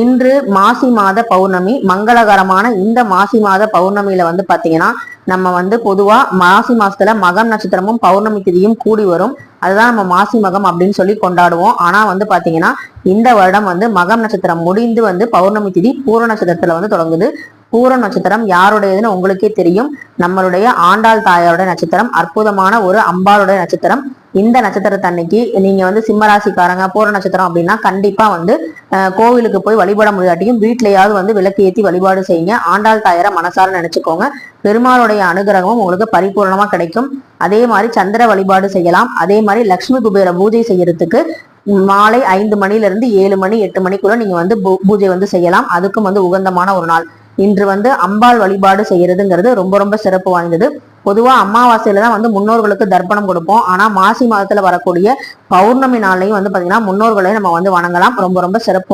இன்று மாசி மாத பௌர்ணமி. மங்களகரமான இந்த மாசி மாத பௌர்ணமியில பாத்தீங்கன்னா நம்ம பொதுவா மாசி மாசத்துல மகம் நட்சத்திரமும் பௌர்ணமி திதியும் கூடி வரும். அதுதான் நம்ம மாசி மகம் அப்படின்னு சொல்லி கொண்டாடுவோம். ஆனா பாத்தீங்கன்னா இந்த வருடம் மகம் நட்சத்திரம் முடிந்து பௌர்ணமி திதி பூர நட்சத்திரத்துல தொடங்குது. பூர நட்சத்திரம் யாருடையதுன்னு உங்களுக்கே தெரியும். நம்மளுடைய ஆண்டாள் தாயாரோட நட்சத்திரம், அற்புதமான ஒரு அம்பாளுடைய நட்சத்திரம். இந்த நட்சத்திரத்தன்னைக்கு நீங்க சிம்மராசிக்காரங்க பூர நட்சத்திரம் அப்படின்னா கண்டிப்பா கோவிலுக்கு போய் வழிபட முடியாட்டியும் வீட்லயாவது விளக்கு ஏற்றி வழிபாடு செய்யுங்க. ஆண்டாள் தாயார மனசார நினைச்சுக்கோங்க. பெருமாளுடைய அனுகிரகமும் உங்களுக்கு பரிபூர்ணமா கிடைக்கும். அதே மாதிரி சந்திர வழிபாடு செய்யலாம். அதே மாதிரி லட்சுமி குபேர பூஜை செய்யறதுக்கு மாலை 5 மணிலிருந்து 7 மணி 8 மணிக்குள்ள நீங்க பூஜை செய்யலாம். அதுக்கும் உகந்தமான ஒரு நாள். இன்று அம்பாள் வழிபாடு செய்யறதுங்கிறது ரொம்ப ரொம்ப சிறப்பு வாய்ந்தது. பொதுவா அமாவாசையில தான் முன்னோர்களுக்கு தர்ப்பணம் கொடுப்போம். ஆனா மாசி மாதத்துல வரக்கூடிய பௌர்ணமி நாளையும் பாத்தீங்கன்னா முன்னோர்களை நம்ம வணங்கலாம். ரொம்ப ரொம்ப சிறப்பு.